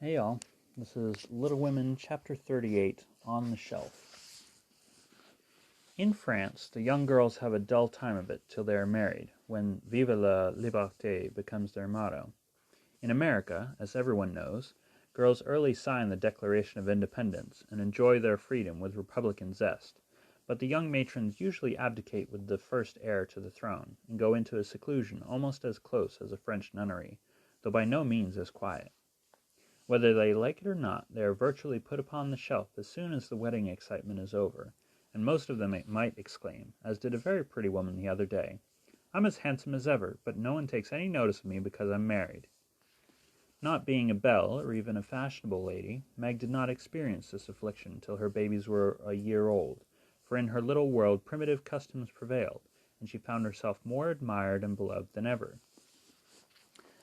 Hey y'all, this is Little Women, Chapter 38, On the Shelf. In France, the young girls have a dull time of it till they are married, when Vive la liberté becomes their motto. In America, as everyone knows, girls early sign the Declaration of Independence and enjoy their freedom with Republican zest, but the young matrons usually abdicate with the first heir to the throne, and go into a seclusion almost as close as a French nunnery, though by no means as quiet. Whether they like it or not, they are virtually put upon the shelf as soon as the wedding excitement is over, and most of them might exclaim, as did a very pretty woman the other day, "I'm as handsome as ever, but no one takes any notice of me because I'm married." Not being a belle, or even a fashionable lady, Meg did not experience this affliction till her babies were a year old, for in her little world primitive customs prevailed, and she found herself more admired and beloved than ever.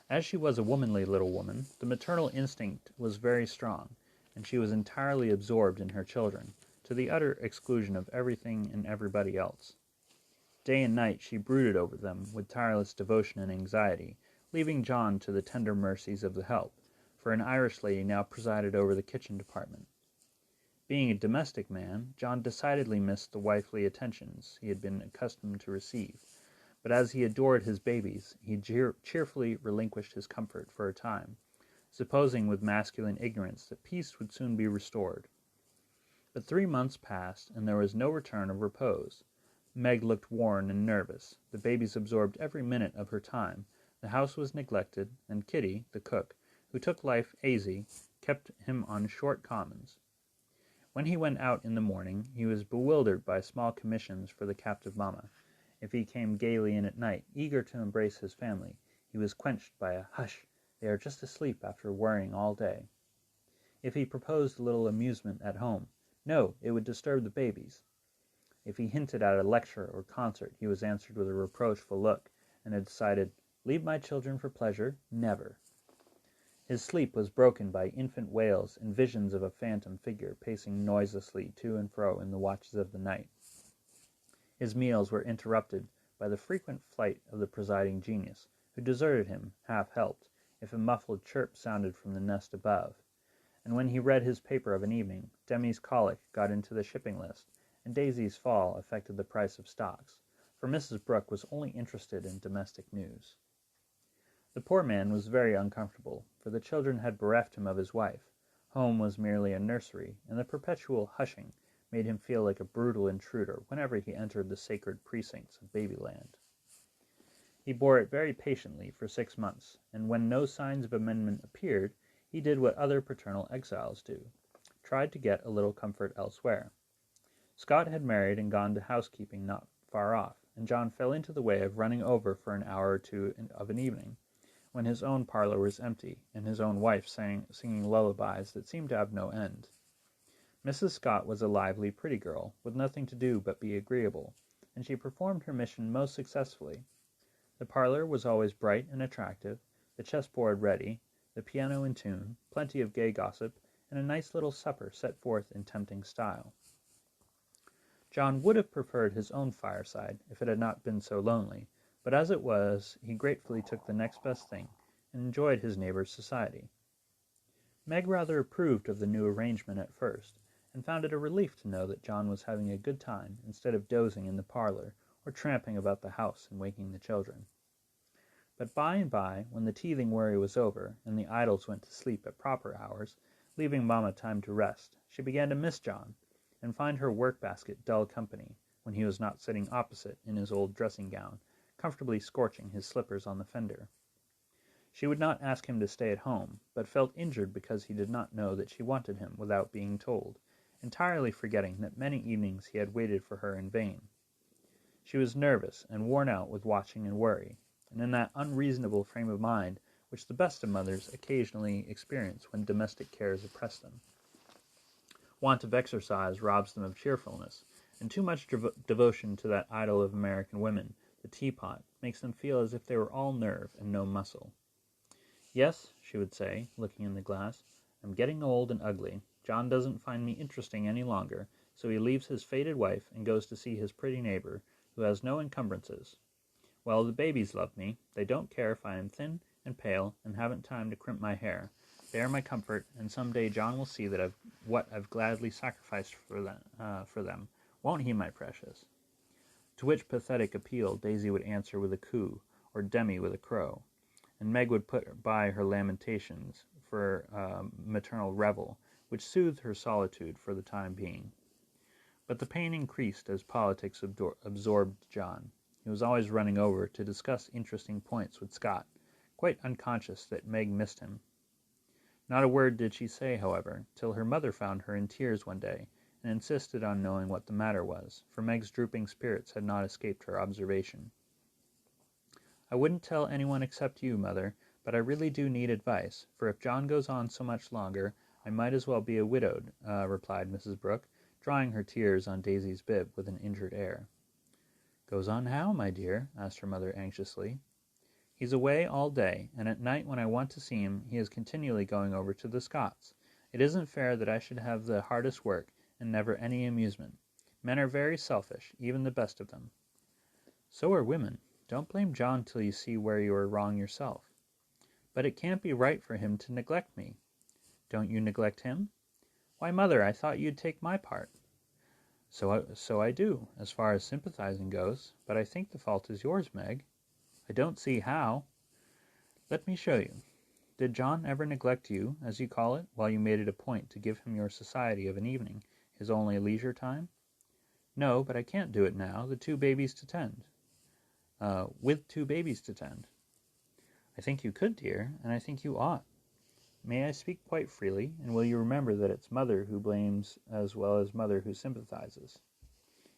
As she was a womanly little woman, the maternal instinct was very strong, and she was entirely absorbed in her children, to the utter exclusion of everything and everybody else. Day and night she brooded over them with tireless devotion and anxiety, leaving John to the tender mercies of the help, for an Irish lady now presided over the kitchen department. Being a domestic man, John decidedly missed the wifely attentions he had been accustomed to receive, but as he adored his babies, he cheerfully relinquished his comfort for a time, supposing with masculine ignorance that peace would soon be restored. But 3 months passed, and there was no return of repose. Meg looked worn and nervous, the babies absorbed every minute of her time, the house was neglected, and Kitty, the cook, who took life aisy, kept him on short commons. When he went out in the morning, he was bewildered by small commissions for the captive mamma. If he came gaily in at night, eager to embrace his family, he was quenched by a "Hush! They are just asleep after worrying all day." If he proposed a little amusement at home, "No, it would disturb the babies." If he hinted at a lecture or concert, he was answered with a reproachful look, and had decided, "Leave my children for pleasure? Never." His sleep was broken by infant wails and visions of a phantom figure pacing noiselessly to and fro in the watches of the night. His meals were interrupted by the frequent flight of the presiding genius, who deserted him, half helped, if a muffled chirp sounded from the nest above; and when he read his paper of an evening, Demi's colic got into the shipping list, and Daisy's fall affected the price of stocks, for Mrs. Brooke was only interested in domestic news. The poor man was very uncomfortable, for the children had bereft him of his wife, home was merely a nursery, and the perpetual hushing made him feel like a brutal intruder whenever he entered the sacred precincts of Babyland. He bore it very patiently for 6 months, and when no signs of amendment appeared, he did what other paternal exiles do, tried to get a little comfort elsewhere. Scott had married and gone to housekeeping not far off, and John fell into the way of running over for an hour or two of an evening, when his own parlor was empty, and his own wife singing lullabies that seemed to have no end. Mrs. Scott was a lively, pretty girl, with nothing to do but be agreeable, and she performed her mission most successfully. The parlor was always bright and attractive, the chessboard ready, the piano in tune, plenty of gay gossip, and a nice little supper set forth in tempting style. John would have preferred his own fireside if it had not been so lonely, but as it was, he gratefully took the next best thing, and enjoyed his neighbor's society. Meg rather approved of the new arrangement at first, and found it a relief to know that John was having a good time instead of dozing in the parlor, or tramping about the house and waking the children. But by and by, when the teething worry was over, and the idols went to sleep at proper hours, leaving mamma time to rest, she began to miss John, and find her work-basket dull company, when he was not sitting opposite in his old dressing-gown, comfortably scorching his slippers on the fender. She would not ask him to stay at home, but felt injured because he did not know that she wanted him without being told, entirely forgetting that many evenings he had waited for her in vain. She was nervous and worn out with watching and worry, and in that unreasonable frame of mind which the best of mothers occasionally experience when domestic cares oppress them. Want of exercise robs them of cheerfulness, and too much devotion to that idol of American women, the teapot, makes them feel as if they were all nerve and no muscle. "Yes," she would say, looking in the glass, "I'm getting old and ugly. John doesn't find me interesting any longer, so he leaves his faded wife and goes to see his pretty neighbor, who has no encumbrances. Well, the babies love me. They don't care if I am thin and pale and haven't time to crimp my hair, They are my comfort, and some day John will see that what I've gladly sacrificed for them. Won't he, my precious?" To which pathetic appeal Daisy would answer with a coo, or Demi with a crow, and Meg would put by her lamentations for maternal revel, which soothed her solitude for the time being. But the pain increased as politics absorbed John. He was always running over to discuss interesting points with Scott, quite unconscious that Meg missed him. Not a word did she say, however, till her mother found her in tears one day, and insisted on knowing what the matter was, for Meg's drooping spirits had not escaped her observation. "I wouldn't tell anyone except you, Mother, but I really do need advice, for if John goes on so much longer, I might as well be a widowed," replied Mrs. Brooke, drying her tears on Daisy's bib with an injured air. "Goes on how, my dear?" asked her mother anxiously. "He's away all day, and at night when I want to see him he is continually going over to the Scotts. It isn't fair that I should have the hardest work, and never any amusement. Men are very selfish, even the best of them." "So are women. Don't blame John till you see where you are wrong yourself." "But it can't be right for him to neglect me." "Don't you neglect him?" "Why, Mother, I thought you'd take my part." So I do, as far as sympathizing goes, but I think the fault is yours, Meg." "I don't see how." "Let me show you. Did John ever neglect you, as you call it, while you made it a point to give him your society of an evening, his only leisure time?" "No, but I can't do it now, with two babies to tend." "I think you could, dear, and I think you ought. May I speak quite freely, and will you remember that it's Mother who blames as well as Mother who sympathizes?"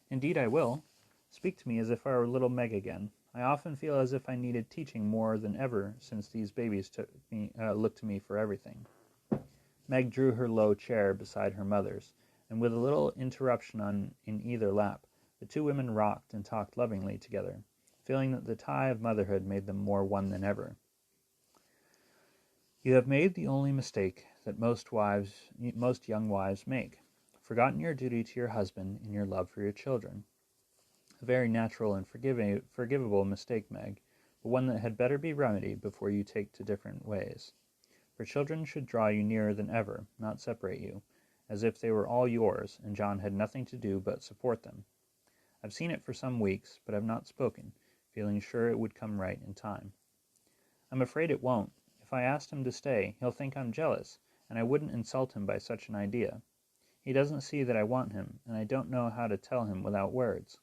"Indeed I will. Speak to me as if I were little Meg again. I often feel as if I needed teaching more than ever since these babies look to me for everything." Meg drew her low chair beside her mother's, and with a little interruption in either lap, the two women rocked and talked lovingly together, feeling that the tie of motherhood made them more one than ever. "You have made the only mistake that most young wives make, forgotten your duty to your husband in your love for your children. A very natural and forgivable mistake, Meg, but one that had better be remedied before you take to different ways. For children should draw you nearer than ever, not separate you, as if they were all yours, and John had nothing to do but support them. I've seen it for some weeks, but I've not spoken, feeling sure it would come right in time. I'm afraid it won't. If I asked him to stay, he'll think I'm jealous, and I wouldn't insult him by such an idea. He doesn't see that I want him, and I don't know how to tell him without words."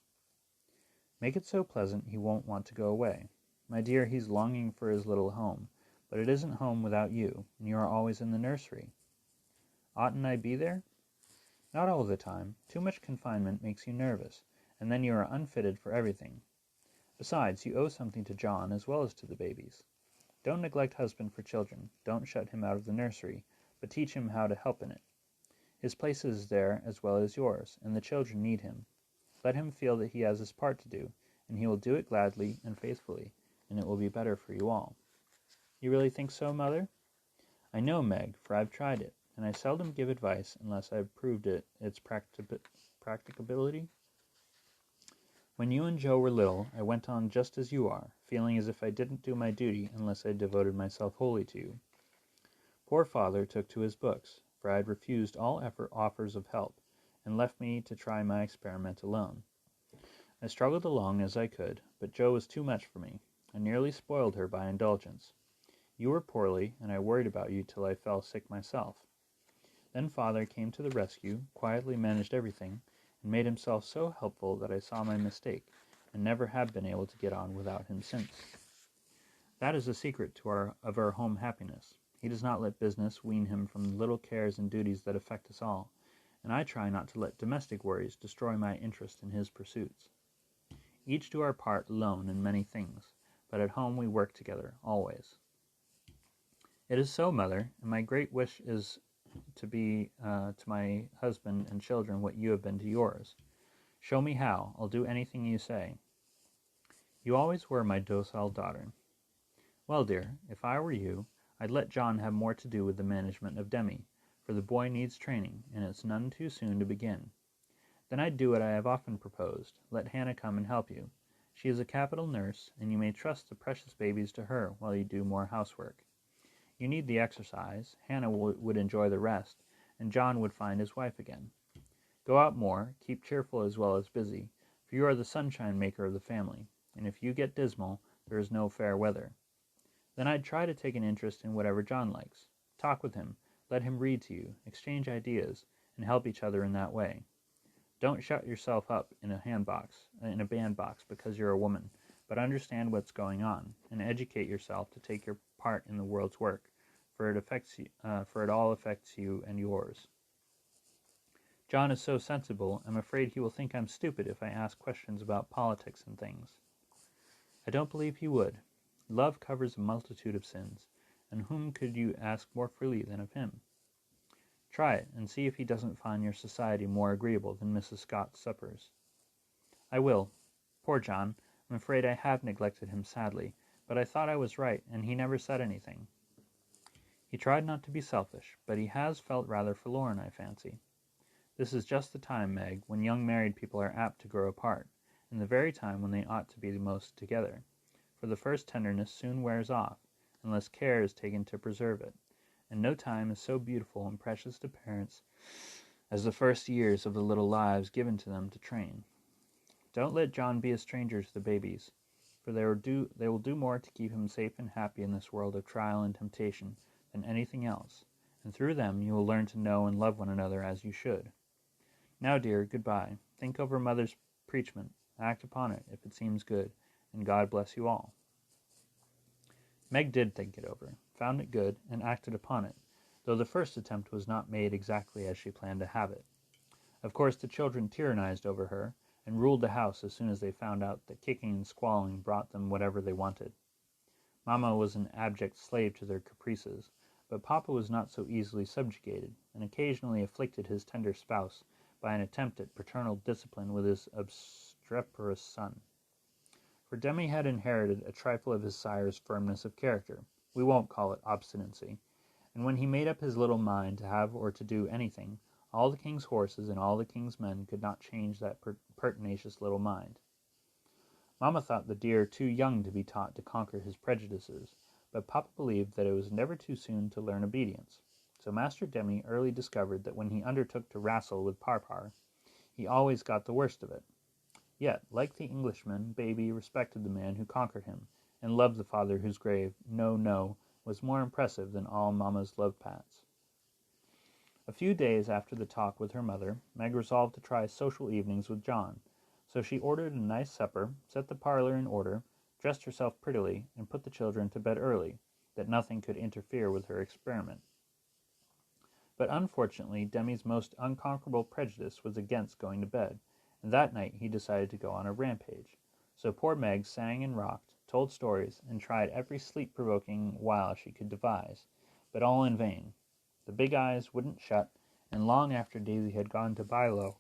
"Make it so pleasant he won't want to go away. My dear, he's longing for his little home, but it isn't home without you, and you are always in the nursery." "Oughtn't I be there?" "Not all the time. Too much confinement makes you nervous, and then you are unfitted for everything. Besides, you owe something to John as well as to the babies. Don't neglect husband for children, don't shut him out of the nursery, but teach him how to help in it. His place is there as well as yours, and the children need him. Let him feel that he has his part to do, and he will do it gladly and faithfully, and it will be better for you all." "You really think so, Mother?" "I know, Meg, for I've tried it, and I seldom give advice unless I've proved its practicability. When you and Joe were little, I went on just as you are, feeling as if I didn't do my duty unless I devoted myself wholly to you. Poor father took to his books, for I had refused all offers of help, and left me to try my experiment alone. I struggled along as I could, but Joe was too much for me. I nearly spoiled her by indulgence. You were poorly, and I worried about you till I fell sick myself. Then father came to the rescue, quietly managed everything, and made himself so helpful that I saw my mistake, and never have been able to get on without him since. That is the secret of our home happiness. He does not let business wean him from the little cares and duties that affect us all, and I try not to let domestic worries destroy my interest in his pursuits. Each do our part alone in many things, but at home we work together, always." "It is so, Mother, and my great wish is to be to my husband and children what you have been to yours. Show me how. I'll do anything you say." "You always were my docile daughter." "Well, dear, if I were you, I'd let John have more to do with the management of Demi, for the boy needs training, and it's none too soon to begin. Then I'd do what I have often proposed, let Hannah come and help you. She is a capital nurse, and you may trust the precious babies to her while you do more housework. You need the exercise, Hannah would enjoy the rest, and John would find his wife again. Go out more, keep cheerful as well as busy, for you are the sunshine maker of the family, and if you get dismal, there is no fair weather. Then I'd try to take an interest in whatever John likes. Talk with him, let him read to you, exchange ideas, and help each other in that way. Don't shut yourself up in a bandbox because you're a woman, but understand what's going on, and educate yourself to take your part in the world's work, for it all affects you and yours. John is so sensible, I'm afraid he will think I'm stupid if I ask questions about politics and things. I don't believe he would. Love covers a multitude of sins, and whom could you ask more freely than of him? Try it, and see if he doesn't find your society more agreeable than Mrs. Scott's suppers. I will. Poor John, I'm afraid I have neglected him sadly, but I thought I was right, and he never said anything. He tried not to be selfish, but he has felt rather forlorn, I fancy. This is just the time, Meg, when young married people are apt to grow apart, and the very time when they ought to be the most together, for the first tenderness soon wears off, unless care is taken to preserve it, and no time is so beautiful and precious to parents as the first years of the little lives given to them to train. Don't let John be a stranger to the babies, for they will do more to keep him safe and happy in this world of trial and temptation than anything else, and through them you will learn to know and love one another as you should. Now, dear, goodbye. Think over Mother's preachment. Act upon it, if it seems good, and God bless you all. Meg did think it over, found it good, and acted upon it, though the first attempt was not made exactly as she planned to have it. Of course, the children tyrannized over her, and ruled the house as soon as they found out that kicking and squalling brought them whatever they wanted. Mamma was an abject slave to their caprices, but Papa was not so easily subjugated, and occasionally afflicted his tender spouse by an attempt at paternal discipline with his obstreperous son. For Demi had inherited a trifle of his sire's firmness of character, we won't call it obstinacy, and when he made up his little mind to have or to do anything, all the king's horses and all the king's men could not change that pertinacious little mind. Mamma thought the dear too young to be taught to conquer his prejudices, but Papa believed that it was never too soon to learn obedience. So Master Demi early discovered that when he undertook to wrestle with Parpar, he always got the worst of it. Yet, like the Englishman, Baby respected the man who conquered him, and loved the father whose grave "no, no" was more impressive than all Mamma's love-pats. A few days after the talk with her mother, Meg resolved to try social evenings with John, so she ordered a nice supper, set the parlor in order, dressed herself prettily, and put the children to bed early, that nothing could interfere with her experiment. But unfortunately, Demi's most unconquerable prejudice was against going to bed, and that night he decided to go on a rampage. So poor Meg sang and rocked, told stories, and tried every sleep-provoking wile she could devise, but all in vain. The big eyes wouldn't shut, and long after Daisy had gone to Bilo,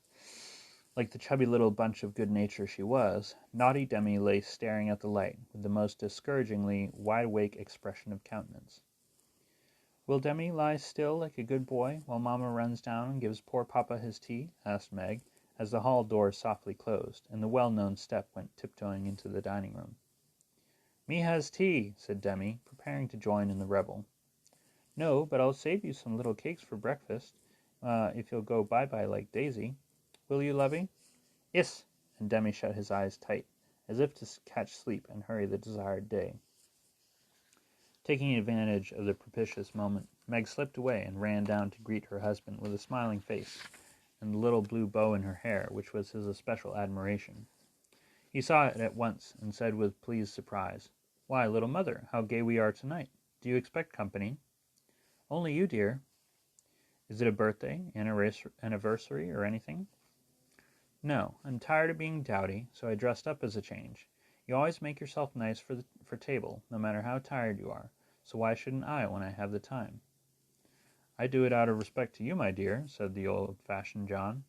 like the chubby little bunch of good nature she was, naughty Demi lay staring at the light with the most discouragingly wide-awake expression of countenance. "Will Demi lie still like a good boy while Mamma runs down and gives poor Papa his tea?" asked Meg, as the hall door softly closed, and the well-known step went tiptoeing into the dining-room. "Me has tea," said Demi, preparing to join in the revel. "No, but I'll save you some little cakes for breakfast, if you'll go bye-bye like Daisy. Will you, lovey?" "Iss," and Demi shut his eyes tight, as if to catch sleep and hurry the desired day. Taking advantage of the propitious moment, Meg slipped away and ran down to greet her husband with a smiling face and the little blue bow in her hair, which was his especial admiration. He saw it at once and said with pleased surprise, "Why, little mother, how gay we are tonight. Do you expect company?" "Only you, dear." "Is it a birthday, anniversary, or anything?" "No, I'm tired of being dowdy, so I dressed up as a change. You always make yourself nice for table, no matter how tired you are, so why shouldn't I when I have the time?" "I do it out of respect to you, my dear," said the old-fashioned John.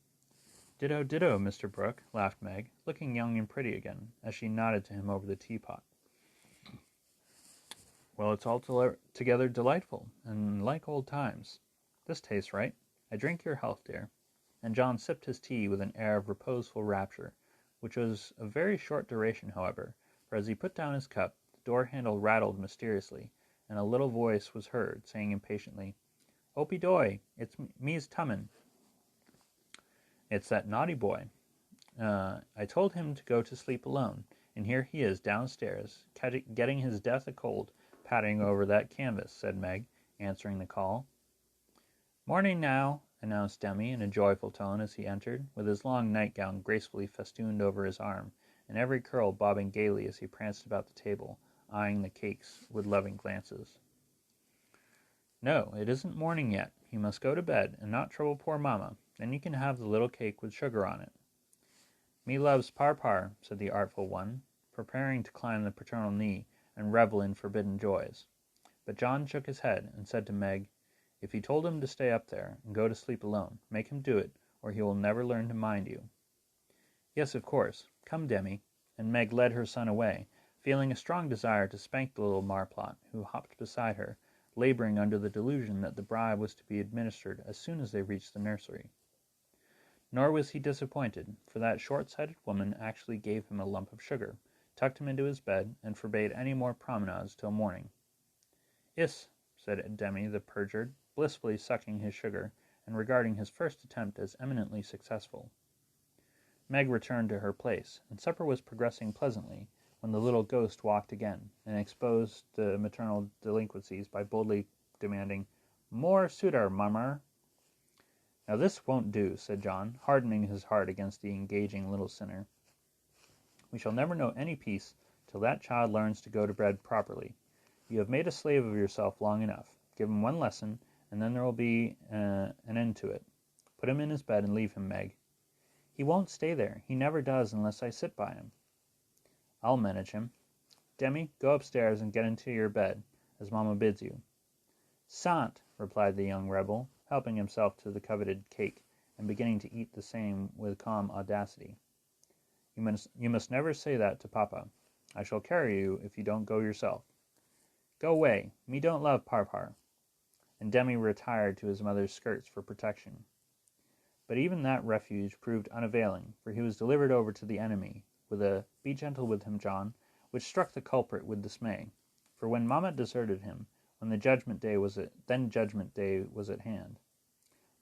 "Ditto, ditto, Mr. Brooke," laughed Meg, looking young and pretty again, as she nodded to him over the teapot. "Well, it's altogether delightful, and like old times. This tastes right. I drink your health, dear." And John sipped his tea with an air of reposeful rapture, which was of very short duration, however, for as he put down his cup, the door-handle rattled mysteriously, and a little voice was heard, saying impatiently, "Opie doy, it's me's tummin'." "It's that naughty boy. I told him to go to sleep alone, and here he is downstairs, getting his death a cold, pattering over that canvas," said Meg, answering the call. "Morning now," announced Demi in a joyful tone as he entered, with his long nightgown gracefully festooned over his arm, and every curl bobbing gaily as he pranced about the table, eyeing the cakes with loving glances. "No, it isn't morning yet. You must go to bed, and not trouble poor mamma. Then you can have the little cake with sugar on it." "Me loves Parpar," said the artful one, preparing to climb the paternal knee and revel in forbidden joys. But John shook his head, and said to Meg, "If you told him to stay up there, and go to sleep alone, make him do it, or he will never learn to mind you." "Yes, of course. Come, Demi," and Meg led her son away, feeling a strong desire to spank the little marplot, who hopped beside her, laboring under the delusion that the bribe was to be administered as soon as they reached the nursery. Nor was he disappointed, for that short-sighted woman actually gave him a lump of sugar, tucked him into his bed, and forbade any more promenades till morning. "Iss," said Demi the perjured, blissfully sucking his sugar, and regarding his first attempt as eminently successful. Meg returned to her place, and supper was progressing pleasantly, when the little ghost walked again, and exposed the maternal delinquencies by boldly demanding, "More sudar, mummer." "Now this won't do," said John, hardening his heart against the engaging little sinner. "We shall never know any peace till that child learns to go to bed properly. You have made a slave of yourself long enough. Give him one lesson, and then there will be an end to it. Put him in his bed and leave him, Meg." "He won't stay there. He never does unless I sit by him." "I'll manage him. Demi, go upstairs and get into your bed, as mamma bids you." "Sant," replied the young rebel, helping himself to the coveted cake, and beginning to eat the same with calm audacity. You must never say that to papa. I shall carry you if you don't go yourself." "Go away. Me don't love Parpar." And Demi retired to his mother's skirts for protection. But even that refuge proved unavailing, for he was delivered over to the enemy, with a "Be gentle with him, John," which struck the culprit with dismay. For when mamma deserted him, when Judgment Day was at hand.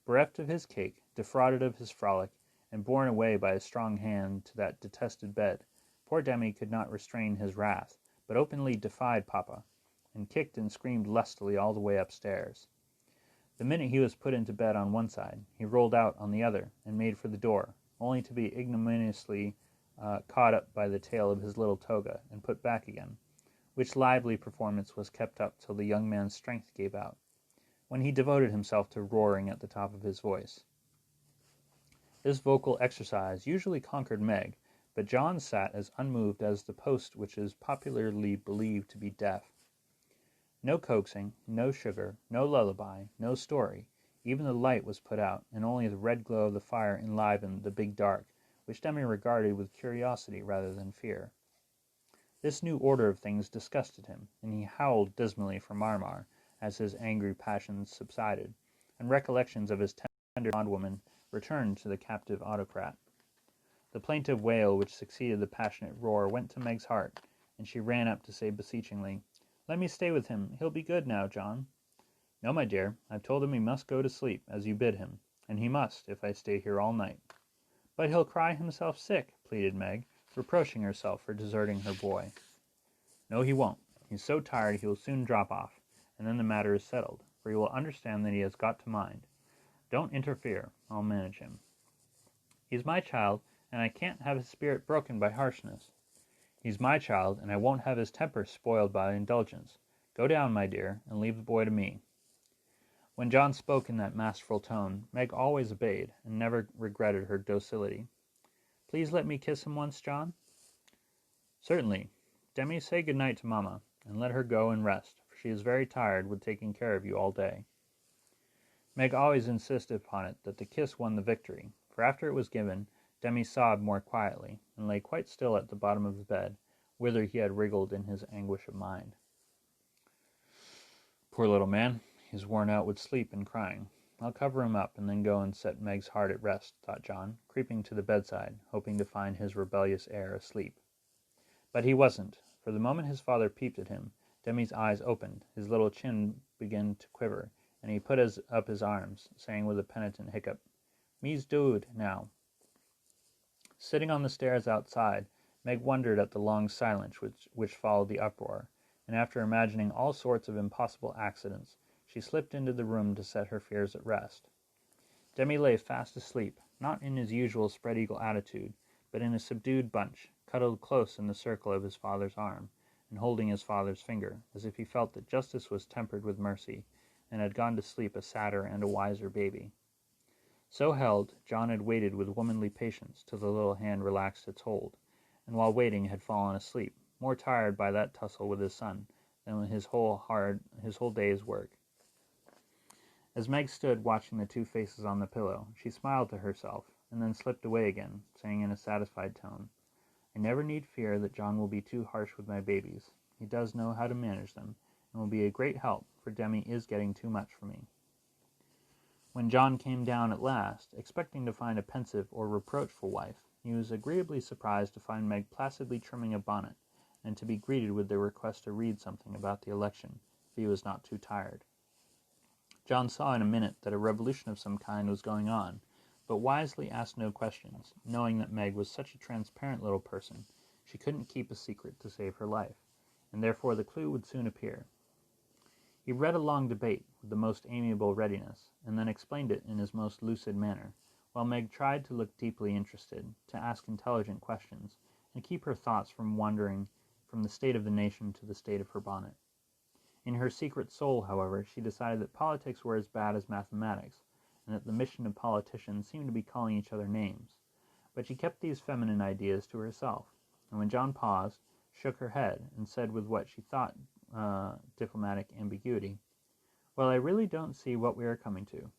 Bereft of his cake, defrauded of his frolic, and borne away by a strong hand to that detested bed, poor Demi could not restrain his wrath, but openly defied papa, and kicked and screamed lustily all the way upstairs. The minute he was put into bed on one side, he rolled out on the other, and made for the door, only to be ignominiously caught up by the tail of his little toga, and put back again, which lively performance was kept up till the young man's strength gave out, when he devoted himself to roaring at the top of his voice. This vocal exercise usually conquered Meg, but John sat as unmoved as the post which is popularly believed to be deaf. No coaxing, no sugar, no lullaby, no story. Even the light was put out, and only the red glow of the fire enlivened the big dark, which Demi regarded with curiosity rather than fear. This new order of things disgusted him, and he howled dismally for Marmar, as his angry passions subsided, and recollections of his tender bondwoman returned to the captive autocrat. The plaintive wail which succeeded the passionate roar went to Meg's heart, and she ran up to say beseechingly, "Let me stay with him. He'll be good now, John." "No, my dear. I've told him he must go to sleep, as you bid him, and he must, if I stay here all night." "But he'll cry himself sick," pleaded Meg, reproaching herself for deserting her boy. "No, he won't. He's so tired he will soon drop off, and then the matter is settled, for he will understand that he has got to mind. Don't interfere. I'll manage him. He's my child, and I can't have his spirit broken by harshness. He's my child, and I won't have his temper spoiled by indulgence. Go down, my dear, and leave the boy to me." When John spoke in that masterful tone, Meg always obeyed, and never regretted her docility. "Please let me kiss him once, John." "Certainly. Demi, say good night to mamma, and let her go and rest, for she is very tired with taking care of you all day." Meg always insisted upon it that the kiss won the victory, for after it was given, Demi sobbed more quietly, and lay quite still at the bottom of the bed, whither he had wriggled in his anguish of mind. "Poor little man, he's worn out with sleep and crying. I'll cover him up, and then go and set Meg's heart at rest," thought John, creeping to the bedside, hoping to find his rebellious heir asleep. But he wasn't, for the moment his father peeped at him, Demi's eyes opened, his little chin began to quiver, and he put up his arms, saying with a penitent hiccup, "Me's dood, now." Sitting on the stairs outside, Meg wondered at the long silence which followed the uproar, and after imagining all sorts of impossible accidents, she slipped into the room to set her fears at rest. Demi lay fast asleep, not in his usual spread-eagle attitude, but in a subdued bunch, cuddled close in the circle of his father's arm, and holding his father's finger, as if he felt that justice was tempered with mercy, and had gone to sleep a sadder and a wiser baby. So held, John had waited with womanly patience till the little hand relaxed its hold, and while waiting had fallen asleep, more tired by that tussle with his son than with his whole day's work. As Meg stood watching the two faces on the pillow, she smiled to herself, and then slipped away again, saying in a satisfied tone, "I never need fear that John will be too harsh with my babies. He does know how to manage them, and will be a great help, for Demi is getting too much for me." When John came down at last, expecting to find a pensive or reproachful wife, he was agreeably surprised to find Meg placidly trimming a bonnet, and to be greeted with the request to read something about the election, if he was not too tired. John saw in a minute that a revolution of some kind was going on, but wisely asked no questions, knowing that Meg was such a transparent little person, she couldn't keep a secret to save her life, and therefore the clue would soon appear. He read a long debate with the most amiable readiness, and then explained it in his most lucid manner, while Meg tried to look deeply interested, to ask intelligent questions, and keep her thoughts from wandering from the state of the nation to the state of her bonnet. In her secret soul, however, she decided that politics were as bad as mathematics, and that the mission of politicians seemed to be calling each other names. But she kept these feminine ideas to herself, and when John paused, shook her head, and said with what she thought diplomatic ambiguity, "Well, I really don't see what we are coming to."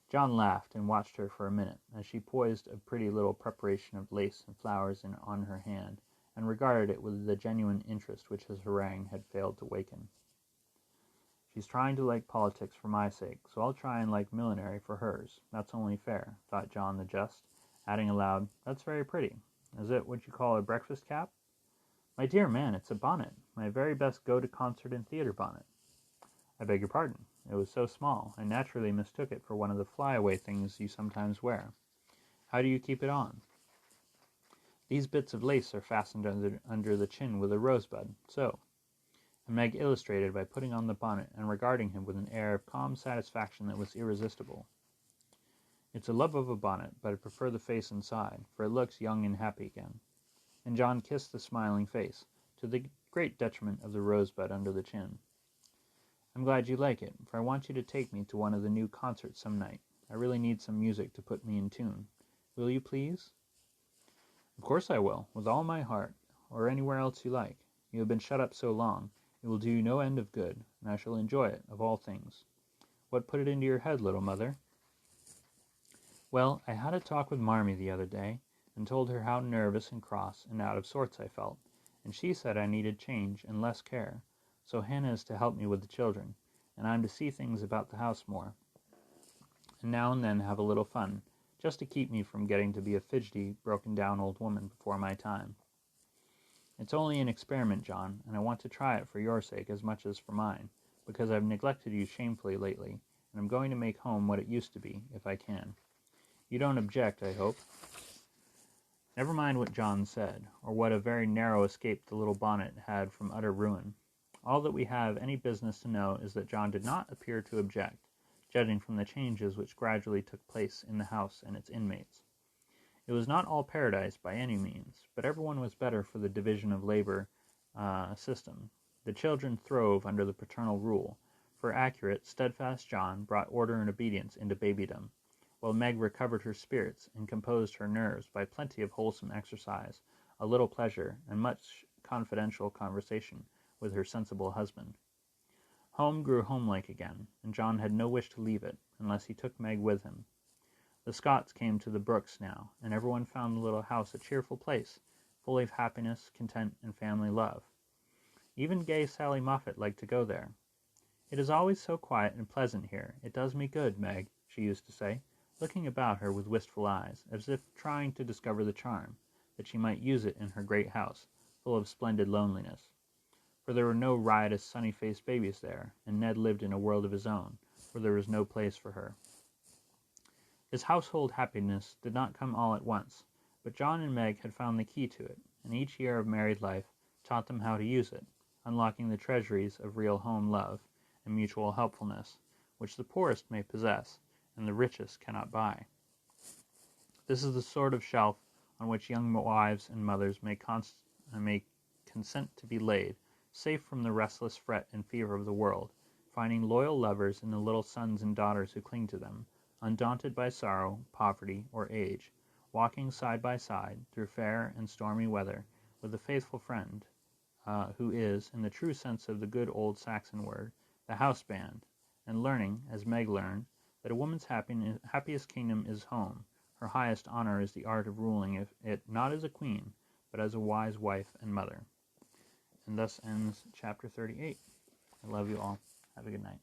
John laughed and watched her for a minute, as she poised a pretty little preparation of lace and flowers on her hand, and regarded it with the genuine interest which his harangue had failed to waken. "She's trying to like politics for my sake, so I'll try and like millinery for hers. That's only fair," thought John the Just, adding aloud, "That's very pretty. Is it what you call a breakfast cap?" "My dear man, it's a bonnet, my very best go-to-concert and theatre bonnet." "I beg your pardon. It was so small, I naturally mistook it for one of the fly-away things you sometimes wear. How do you keep it on?" "These bits of lace are fastened under the chin with a rosebud, so." And Meg illustrated by putting on the bonnet and regarding him with an air of calm satisfaction that was irresistible. "It's a love of a bonnet, but I prefer the face inside, for it looks young and happy again." And John kissed the smiling face, to the great detriment of the rosebud under the chin. "I'm glad you like it, for I want you to take me to one of the new concerts some night. I really need some music to put me in tune. Will you, please?" "Of course I will, with all my heart, or anywhere else you like. You have been shut up so long, it will do you no end of good, and I shall enjoy it, of all things. What put it into your head, little mother?" "Well, I had a talk with Marmee the other day, and told her how nervous and cross and out of sorts I felt, and she said I needed change and less care, so Hannah is to help me with the children, and I'm to see things about the house more, and now and then have a little fun, just to keep me from getting to be a fidgety, broken-down old woman before my time. It's only an experiment, John, and I want to try it for your sake as much as for mine, because I've neglected you shamefully lately, and I'm going to make home what it used to be, if I can. You don't object, I hope?" Never mind what John said, or what a very narrow escape the little bonnet had from utter ruin. All that we have any business to know is that John did not appear to object, judging from the changes which gradually took place in the house and its inmates. It was not all paradise by any means, but everyone was better for the division of labor system. The children throve under the paternal rule, for accurate, steadfast John brought order and obedience into babydom, while Meg recovered her spirits and composed her nerves by plenty of wholesome exercise, a little pleasure, and much confidential conversation with her sensible husband. Home grew homelike again, and John had no wish to leave it, unless he took Meg with him. The Scotts came to the Brooks now, and everyone found the little house a cheerful place, full of happiness, content, and family love. Even gay Sally Moffat liked to go there. "It is always so quiet and pleasant here, it does me good, Meg," she used to say, looking about her with wistful eyes, as if trying to discover the charm, that she might use it in her great house, full of splendid loneliness. for there were no riotous, sunny-faced babies there, and Ned lived in a world of his own, where there was no place for her. His household happiness did not come all at once, but John and Meg had found the key to it, and each year of married life taught them how to use it, unlocking the treasuries of real home love and mutual helpfulness, which the poorest may possess, and the richest cannot buy. This is the sort of shelf on which young wives and mothers may consent to be laid, safe from the restless fret and fever of the world, finding loyal lovers in the little sons and daughters who cling to them, undaunted by sorrow, poverty, or age, walking side by side through fair and stormy weather with a faithful friend, who is, in the true sense of the good old Saxon word, the house band, and learning, as Meg learned, that a woman's happiest kingdom is home. Her highest honor is the art of ruling it not as a queen, but as a wise wife and mother. And thus ends chapter 38. I love you all. Have a good night.